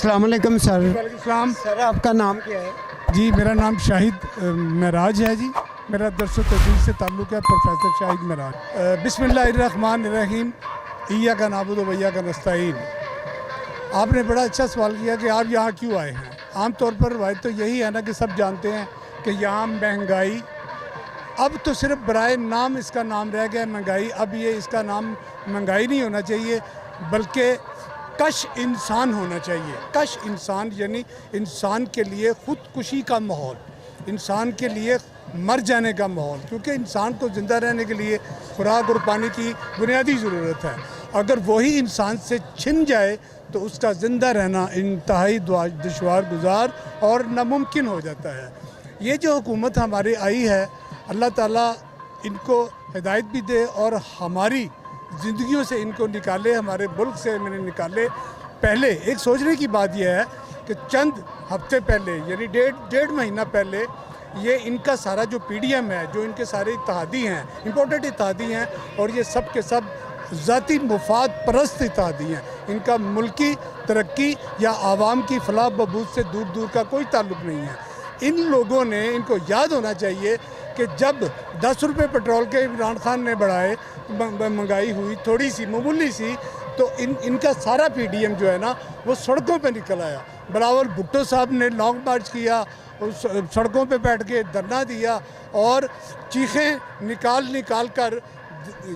अस्सलाम वालेकुम सर। वालेकुम सर आपका नाम क्या है? जी, मेरा नाम शाहिद महराज है जी। मेरा दरसो तदरीस से ताल्लुक़ है, प्रोफेसर शाहिद महराज। बिस्मिल्लाहिर्रहमानिर्रहीम, इय्याका नअबुदु व इय्याका नस्तईन। आपने बड़ा अच्छा सवाल किया कि आप यहाँ क्यों आए हैं। आम तौर पर रवायत तो यही है ना कि सब जानते हैं कि यहाँ महंगाई, अब तो सिर्फ बराए नाम इसका नाम रह गया महंगाई। अब ये इसका नाम महंगाई नहीं होना चाहिए बल्कि कश इंसान होना चाहिए। कश इंसान यानी इंसान के लिए ख़ुदकुशी का माहौल, इंसान के लिए मर जाने का माहौल, क्योंकि इंसान को ज़िंदा रहने के लिए खुराक और पानी की बुनियादी ज़रूरत है। अगर वही इंसान से छिन जाए तो उसका ज़िंदा रहना इंतहाई दुश्वार गुजार और नामुमकिन हो जाता है। ये जो हुकूमत हमारी आई है, अल्लाह ताला इनको हिदायत भी दे और हमारी ज़िंदगियों से इनको निकाले, हमारे मुल्क से मैंने निकाले। पहले एक सोचने की बात यह है कि चंद हफ्ते पहले यानी डेढ़ महीना पहले ये इनका सारा जो पीडीएम है, जो इनके सारे इत्तेहादी हैं, इम्पोर्टेड इत्तेहादी हैं, और ये सब के सब ज़ाती मुफाद परस्त इत्तेहादी हैं। इनका मुल्की तरक्की या आवाम की फलाह बहबूद से दूर दूर का कोई ताल्लुक़ नहीं है। इन लोगों ने, इनको याद होना चाहिए कि जब 10 रुपये पेट्रोल के इमरान खान ने बढ़ाए, महंगाई हुई थोड़ी सी मामूली सी, तो इनका सारा पीडीएम जो है ना वो सड़कों पे निकल आया। बिलावल भुट्टो साहब ने लॉन्ग मार्च किया, सड़कों पे बैठ के धरना दिया और चीखें निकाल कर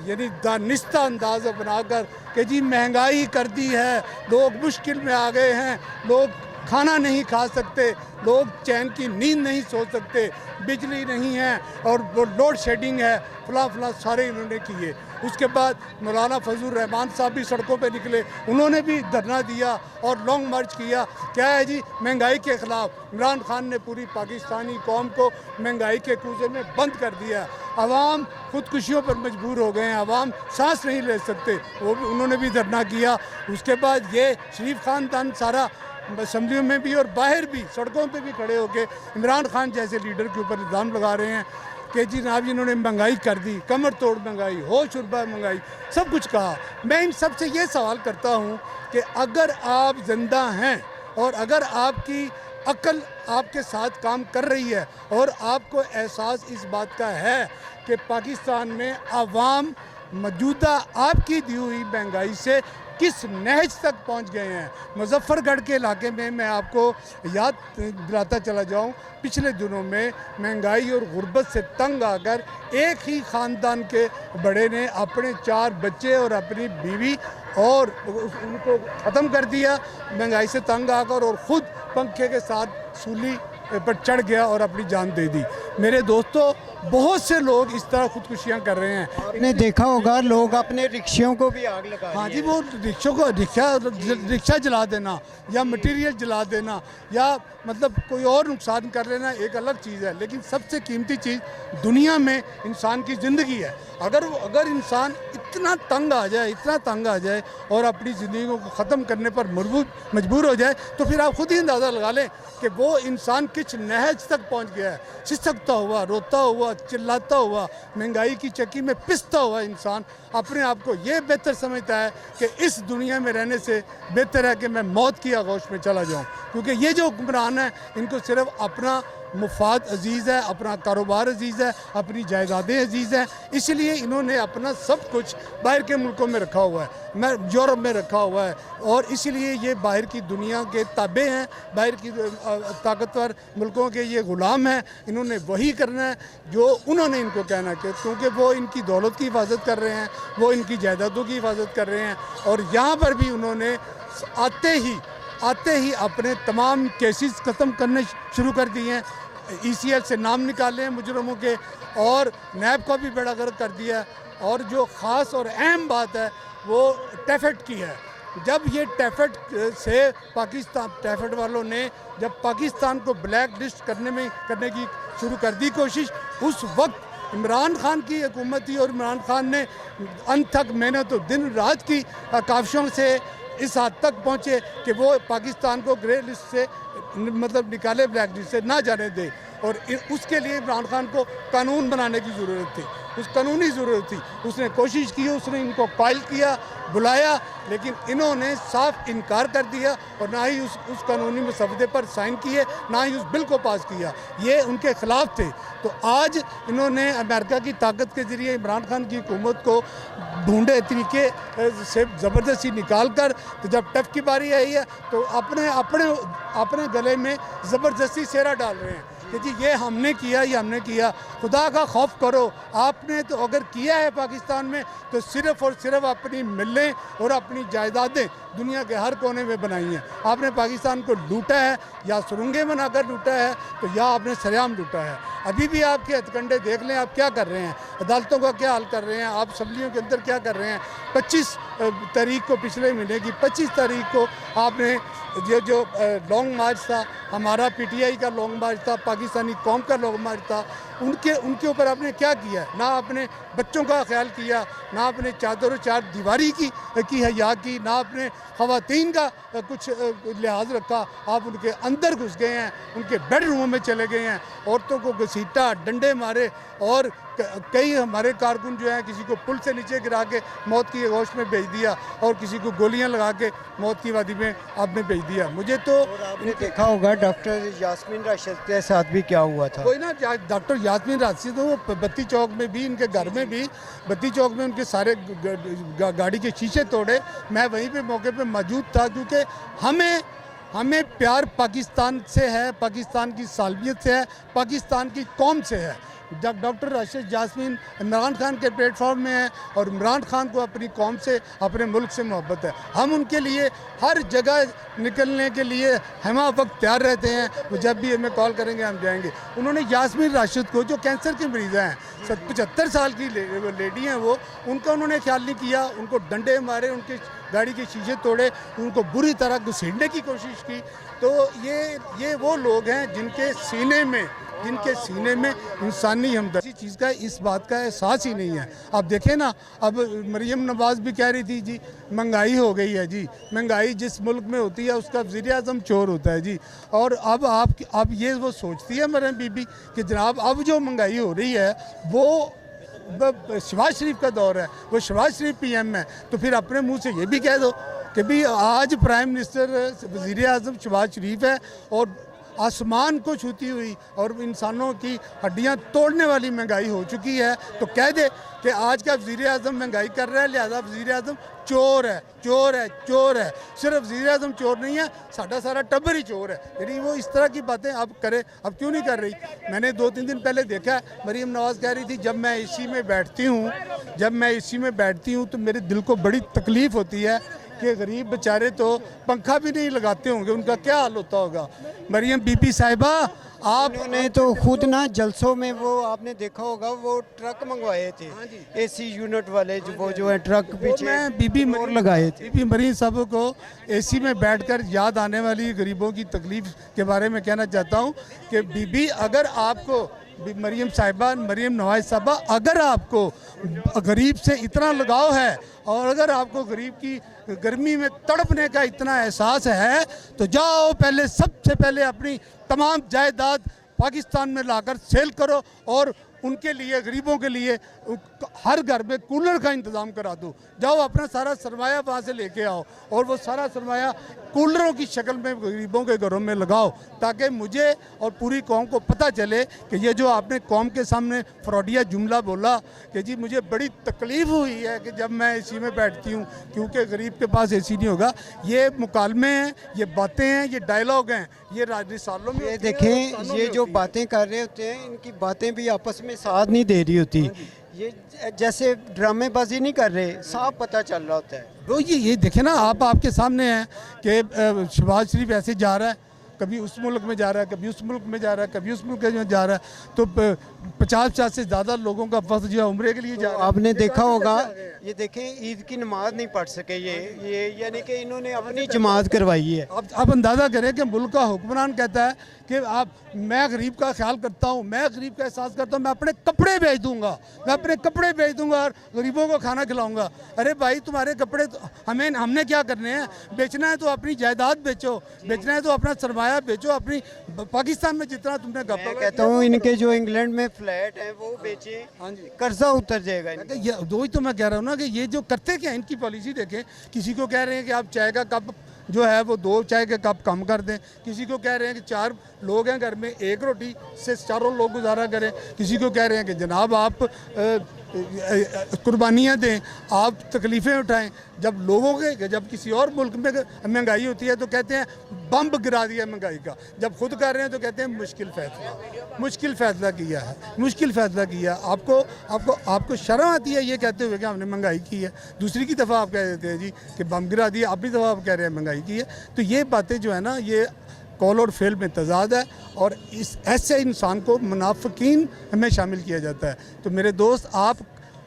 यानी दानिस्ता अंदाज़ बनाकर कि जी महंगाई कर दी है, लोग मुश्किल में आ गए हैं, लोग खाना नहीं खा सकते, लोग चैन की नींद नहीं सो सकते, बिजली नहीं है और वो लोड शेडिंग है, फला सारे इन्होंने किए। उसके बाद मौलाना फजल रहमान साहब भी सड़कों पे निकले, उन्होंने भी धरना दिया और लॉन्ग मार्च किया। क्या है जी, महंगाई के ख़िलाफ़। इमरान खान ने पूरी पाकिस्तानी कौम को महंगाई के कूजे में बंद कर दिया। आवाम खुदकुशियों पर मजबूर हो गए हैं, आवाम सांस नहीं ले सकते, वो भी उन्होंने भी धरना किया। उसके बाद ये शरीफ ख़ानदान सारा असम्बलियों में भी और बाहर भी सड़कों पे भी खड़े होकर इमरान खान जैसे लीडर के ऊपर इल्ज़ाम लगा रहे हैं कि जी जनाब इन्होंने महंगाई कर दी, कमर तोड़ महंगाई, होश उड़बा महंगाई, सब कुछ कहा। मैं इन सब से ये सवाल करता हूँ कि अगर आप ज़िंदा हैं और अगर आपकी अक्ल आपके साथ काम कर रही है और आपको एहसास इस बात का है कि पाकिस्तान में आवाम मौजूदा आपकी दी हुई महंगाई से किस नहज तक पहुंच गए हैं। मुजफ्फरगढ़ के इलाके में मैं आपको याद दिलाता चला जाऊं, पिछले दिनों में महंगाई और गुर्बत से तंग आकर एक ही ख़ानदान के बड़े ने अपने 4 बच्चे और अपनी बीवी और उनको ख़त्म कर दिया महंगाई से तंग आकर, और ख़ुद पंखे के साथ सूली पर चढ़ गया और अपनी जान दे दी। मेरे दोस्तों, बहुत से लोग इस तरह खुदकुशियाँ कर रहे हैं। आपने देखा होगा लोग अपने रिक्शों को भी आग लगा रहे हैं। हाँ जी, वो रिक्शा जला देना या मटेरियल जला देना या मतलब कोई और नुकसान कर लेना एक अलग चीज़ है, लेकिन सबसे कीमती चीज़ दुनिया में इंसान की ज़िंदगी है। अगर इंसान इतना तंग आ जाए और अपनी ज़िंदगी को ख़त्म करने पर मजबूर हो जाए, तो फिर आप खुद ही अंदाज़ा लगा लें कि वो इंसान किस नहज तक पहुंच गया है। सिसकता हुआ, रोता हुआ, चिल्लाता हुआ, महंगाई की चक्की में पिसता हुआ इंसान अपने आप को ये बेहतर समझता है कि इस दुनिया में रहने से बेहतर है कि मैं मौत की आगोश में चला जाऊं, क्योंकि ये जो हुक्मरान है इनको सिर्फ अपना मुफाद अजीज़ है, अपना कारोबार अजीज़ है, अपनी जायदादें अजीज़ हैं, इसलिए इन्होंने अपना सब कुछ बाहर के मुल्कों में रखा हुआ है, मैं यूरोप में रखा हुआ है, और इसलिए ये बाहर की दुनिया के ताबे हैं, बाहर की ताकतवर मुल्कों के ये ग़ुलाम हैं। इन्होंने वही करना है जो उन्होंने इनको कहना है, क्योंकि वो इनकी दौलत की हिफाजत कर रहे हैं, वो इनकी जायदादों की हिफाजत कर रहे हैं, और यहाँ पर भी उन्होंने आते ही अपने तमाम केसेस ख़त्म करने शुरू कर दिए हैं। ECL से नाम निकाले हैं मुजरमों के, और नैब को भी बेड़ा गर्क कर दिया है। और जो ख़ास और अहम बात है वो टैफेट की है। जब ये टैफेट से टैफेट वालों ने जब पाकिस्तान को ब्लैक लिस्ट करने की शुरू कर दी कोशिश, उस वक्त इमरान खान की हुकूमत थी और इमरान खान ने अनथक मेहनत और दिन रात की काविशों से इस हद तक पहुँचे कि वो पाकिस्तान को ग्रे लिस्ट से मतलब निकाले, ब्लैक लिस्ट से ना जाने दे। और उसके लिए इमरान खान को कानून बनाने की ज़रूरत थी, उस कानूनी ज़रूरत थी। उसने कोशिश की, उसने इनको कॉल किया, बुलाया, लेकिन इन्होंने साफ इनकार कर दिया और ना ही उस कानूनी मसवदे पर साइन किए, ना ही उस बिल को पास किया। ये उनके ख़िलाफ़ थे। तो आज इन्होंने अमेरिका की ताकत के ज़रिए इमरान खान की हुकूमत को ढूंढे तरीके से ज़बरदस्ती निकाल कर, तो जब टफ की बारी आई है तो अपने गले में ज़बरदस्ती सेहरा डाल रहे हैं कि जी ये हमने किया, ये हमने किया। खुदा का खौफ करो, आपने तो अगर किया है पाकिस्तान में तो सिर्फ़ और सिर्फ अपनी मिलें और अपनी जायदादें दुनिया के हर कोने में बनाई हैं। आपने पाकिस्तान को लूटा है, या सुरंगें बनाकर लूटा है, तो या आपने सरेआम लूटा है। अभी भी आपके हथकंडे देख लें, आप क्या कर रहे हैं, अदालतों का क्या हाल कर रहे हैं, आप असम्बलियों के अंदर क्या कर रहे हैं। 25 तारीख को, पिछले महीने की 25 तारीख को आपने ये जो लॉन्ग मार्च था, हमारा PTI का लॉन्ग मार्च था, पाकिस्तानी कौम का लॉन्ग मार्च था, उनके ऊपर आपने क्या किया है? ना आपने बच्चों का ख्याल किया, ना आपने चादर चार दीवारी की हया की, ना आपने ख़वातीन का कुछ लिहाज रखा। आप उनके अंदर घुस गए हैं, उनके बेडरूमों में चले गए हैं, औरतों को घसीटा, डंडे मारे, और कई हमारे कारकुन जो हैं किसी को पुल से नीचे गिरा के मौत की आगोश में भेज दिया, और किसी को गोलियां लगा के मौत की वादी में आपने भेज दिया। मुझे तो आपने देखा होगा डॉक्टर यास्मीन राशिद के साथ भी क्या हुआ था। कोई ना, डॉक्टर यास्मीन राशिद वो बत्ती चौक में भी, इनके घर में भी, बत्ती चौक में उनके सारे गाड़ी के शीशे तोड़े। मैं वहीं पे मौके पे मौजूद था, क्योंकि हमें प्यार पाकिस्तान से है, पाकिस्तान की सालमियत से है, पाकिस्तान की कौम से है। जब डॉक्टर राशिद यास्मीन इमरान खान के प्लेटफॉर्म में है, और इमरान खान को अपनी कौम से, अपने मुल्क से मोहब्बत है। हम उनके लिए हर जगह निकलने के लिए हम वक्त तैयार रहते हैं। वो जब भी हमें कॉल करेंगे हम जाएंगे। उन्होंने यास्मीन राशिद को, जो कैंसर की मरीज़ हैं, 75 साल की लेडी हैं वो, उनका उन्होंने ख्याल नहीं किया। उनको डंडे मारे, उनके गाड़ी के शीशे तोड़े, उनको बुरी तरह घसीटने की कोशिश की। तो ये वो लोग हैं जिनके सीने में इंसानी हमदर्दी चीज़ का, इस बात का एहसास ही नहीं है। अब देखें ना, अब मरीम नवाज़ भी कह रही थी जी महंगाई हो गई है, जी महंगाई जिस मुल्क में होती है उसका वज़ीर-ए-आज़म चोर होता है जी। और अब ये वो सोचती है मरीम बीबी कि जनाब अब जो महंगाई हो रही है वो शहबाज शरीफ का दौर है, वो शहबाज शरीफ PM है, तो फिर अपने मुँह से ये भी कह दो कि भी आज प्राइम मिनिस्टर वज़ीर-ए-आज़म शहबाज शरीफ है, और आसमान को छूती हुई और इंसानों की हड्डियां तोड़ने वाली महंगाई हो चुकी है। तो कह दे कि आज का वज़ीर-ए-आज़म महंगाई कर रहा है, लिहाजा वज़ीर-ए-आज़म चोर है, चोर है, चोर है। सिर्फ वज़ीर-ए-आज़म चोर नहीं है, सारा टब्बर ही चोर है। यानी वो इस तरह की बातें अब करे, अब क्यों नहीं कर रही। मैंने 2-3 दिन पहले देखा, मरीम नवाज़ कह रही थी जब मैं AC में बैठती हूँ तो मेरे दिल को बड़ी तकलीफ़ होती है कि गरीब बेचारे तो पंखा भी नहीं लगाते होंगे, उनका क्या हाल होता होगा। मरियम बीबी साहिबा, आपने तो खुद ना जलसों में, वो आपने देखा होगा, वो ट्रक मंगवाए थे AC यूनिट वाले, जो है ट्रक पीछे मैं बीबी मोर लगाए थे। बीबी मरीम साहब को AC में बैठकर याद आने वाली गरीबों की तकलीफ़ के बारे में कहना चाहता हूँ कि बीबी, अगर आपको मरीम साहिबा, मरीम नवाज साहिबा, अगर आपको गरीब से इतना लगाव है और अगर आपको गरीब की गर्मी में तड़पने का इतना एहसास है, तो जाओ पहले, सबसे पहले अपनी तमाम जायदाद पाकिस्तान में लाकर सेल करो, और उनके लिए, गरीबों के लिए हर घर में कूलर का इंतज़ाम करा दो। जाओ अपना सारा सरमाया वहाँ से लेके आओ, और वो सारा सरमाया कूलरों की शक्ल में गरीबों के घरों में लगाओ, ताकि मुझे और पूरी कौम को पता चले कि ये जो आपने कौम के सामने फ्रॉडिया जुमला बोला कि जी मुझे बड़ी तकलीफ़ हुई है कि जब मैं AC में बैठती हूँ क्योंकि गरीब के पास AC नहीं होगा। ये मुकालमे हैं, ये बातें हैं, ये डायलॉग हैं, ये रिसालों में। ये देखें, ये जो बातें कर रहे होते हैं, इनकी बातें भी आपस में साथ नहीं दे रही होती। ये जैसे ड्रामेबाजी नहीं कर रहे, साफ पता चल रहा होता है। वो ये देखे ना, आपके सामने है कि शहबाज शरीफ ऐसे जा रहा है, कभी उस मुल्क में जा रहा है, कभी उस मुल्क में जा रहा है, कभी उस मुल्क में जा रहा है, तो 50 से ज़्यादा लोगों का वक्त जो है उम्रे के लिए जा रहा है। आपने देखा होगा, ये देखें, ईद की नमाज नहीं पढ़ सके ये यानी कि इन्होंने अपनी जमात करवाई है। अब अंदाज़ा करें कि मुल्क का हुक्मरान कहता है कि मैं गरीब का ख्याल करता हूँ, मैं गरीब का एहसास करता हूँ, मैं अपने कपड़े बेच दूँगा, मैं अपने कपड़े बेच दूँगा और गरीबों को खाना खिलाऊँगा। अरे भाई, तुम्हारे कपड़े हमने क्या करने हैं? बेचना है तो अपनी जायदाद बेचो, बेचना है तो अपना सरमाया सरमाया बेचो अपनी पाकिस्तान में जितना तुमने मैं गप्पा कहता हूँ इनके जो इंग्लैंड में फ्लैट हैं वो बेचे, हाँ जी। कर्जा उतर जाएगा इनका। ये दो ही तो मैं कह रहा हूँ ना कि ये जो करते क्या है, इनकी पॉलिसी देखें। किसी को कह रहे हैं कि आप चाय का कप जो है वो 2 चाय के कप कम कर दें, किसी को कह रहे हैं कि 4 लोग हैं घर में 1 रोटी से 4 लोग गुजारा करें, किसी को कह रहे हैं कि जनाब आप कुर्बानियाँ दें, आप तकलीफ़ें उठाएं। जब लोगों के जब किसी और मुल्क में महंगाई होती है तो कहते हैं बम गिरा दिया महंगाई का, जब खुद कर रहे हैं तो कहते हैं मुश्किल फ़ैसला किया है, मुश्किल फ़ैसला किया। आपको शर्म आती है ये कहते हुए कि हमने महंगाई की है। दूसरी की दफ़ा आप कह देते हैं जी कि बम गिरा दिया, अपनी दफ़ा आप कह रहे हैं महंगाई की है। तो ये बातें जो है ना, ये कॉल और फेल में तजाद है, और इस ऐसे इंसान को मुनाफिकीन में शामिल किया जाता है। तो मेरे दोस्त, आप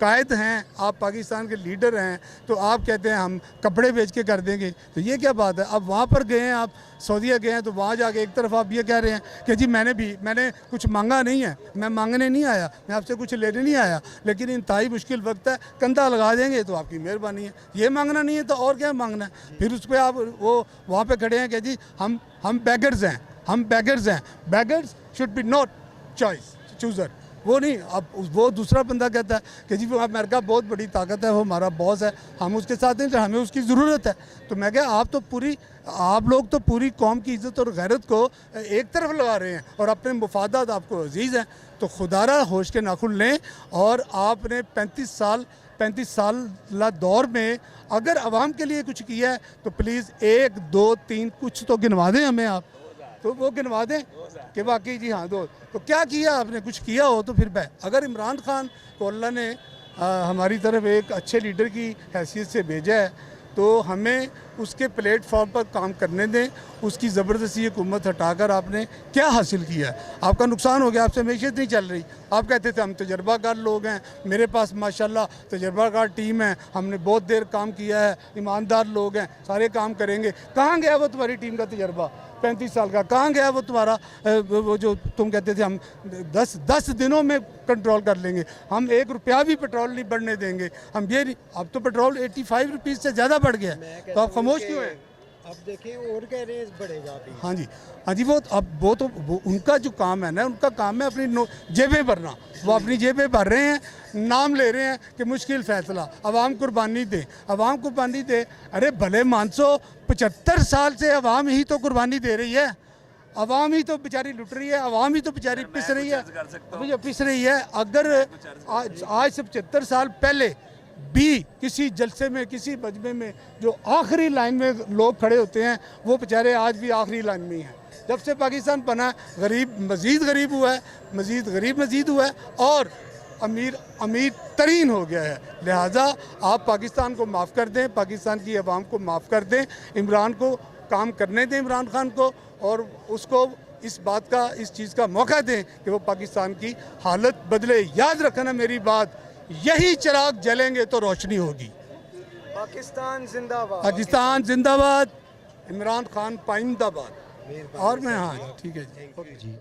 कायद हैं, आप पाकिस्तान के लीडर हैं, तो आप कहते हैं हम कपड़े बेच के कर देंगे, तो ये क्या बात है। अब वहाँ पर गए हैं, आप सऊदीया गए हैं, तो वहाँ जाके एक तरफ आप ये कह रहे हैं कि जी मैंने कुछ मांगा नहीं है, मैं मांगने नहीं आया, मैं आपसे कुछ लेने नहीं आया, लेकिन इंतहाई मुश्किल वक्त है, कंधा लगा देंगे तो आपकी मेहरबानी है। ये मांगना नहीं है तो और क्या मांगना है। फिर उस पर आप वो वहाँ पर खड़े हैं कि जी हम बेगर्स हैं, beggars should be not choice chooser. वो नहीं, अब वो दूसरा बंदा कहता है कि जी वो अमेरिका बहुत बड़ी ताकत है, वो हमारा बॉस है, हम उसके साथ हैं, तो हमें उसकी ज़रूरत है। तो मैं क्या, आप लोग तो पूरी कौम की इज़्ज़त और गैरत को एक तरफ लगा रहे हैं और अपने मुफादात आपको अजीज़ हैं। तो खुदारा होश के नाखुन लें, और आपने 35 साल दौर में अगर आवाम के लिए कुछ किया है तो प्लीज़ 1 2 3 कुछ तो गिनवा दें हमें आप, तो वो गिनवा दें कि वाकई जी हाँ 2। तो क्या किया आपने, कुछ किया हो तो फिर अगर इमरान खान को अल्लाह ने हमारी तरफ एक अच्छे लीडर की हैसियत से भेजा है, तो हमें उसके प्लेटफॉर्म पर काम करने दें। उसकी ज़बरदस्ती हुकूमत हटाकर आपने क्या हासिल किया है? आपका नुकसान हो गया, आपसे मैशियत नहीं चल रही। आप कहते थे हम तजर्बाकार लोग हैं, मेरे पास माशाल्लाह तजर्बाकार टीम है, हमने बहुत देर काम किया है, ईमानदार लोग हैं, सारे काम करेंगे। कहाँ गया वो तुम्हारी टीम का तजर्बा 35 साल का? कहाँ गया वो तुम्हारा वो जो तुम कहते थे हम 10 दिनों में कंट्रोल कर लेंगे, हम 1 रुपया भी पेट्रोल नहीं बढ़ने देंगे, हम ये नहीं। अब तो पेट्रोल 85 रुपीज़ से ज़्यादा बढ़ गया, तो आप खामोश क्यों हैं? अब देखिए और कह रहे हैं बढ़ेगा अभी। हाँ जी, वो उनका जो काम है ना, उनका काम है अपनी जेबें भरना। वो अपनी जेबें भर रहे हैं, नाम ले रहे हैं कि मुश्किल फ़ैसला, अवाम कुर्बानी दे। अरे भले मानसो 75 साल से अवाम ही तो कुर्बानी दे रही है, अवाम ही तो बेचारी लुट रही है, अवाम ही तो बेचारी पिस रही है। अगर आज से 75 साल पहले भी किसी जलसे में, किसी मजमे में जो आखिरी लाइन में लोग खड़े होते हैं, वो बेचारे आज भी आखिरी लाइन में ही हैं। जब से पाकिस्तान बना, गरीब मज़ीद गरीब हुआ है, मज़ीद हुआ है, और अमीर तरीन हो गया है। लिहाजा आप पाकिस्तान को माफ़ कर दें, पाकिस्तान की आवाम को माफ़ कर दें, इमरान को काम करने दें, इमरान खान को, और उसको इस चीज़ का मौका दें कि वो पाकिस्तान की हालत बदले। याद रखना मेरी बात, यही चिराग जलेंगे तो रोशनी होगी। पाकिस्तान जिंदाबाद, इमरान खान पाइंदाबाद। और मैं हाँ ठीक है जी।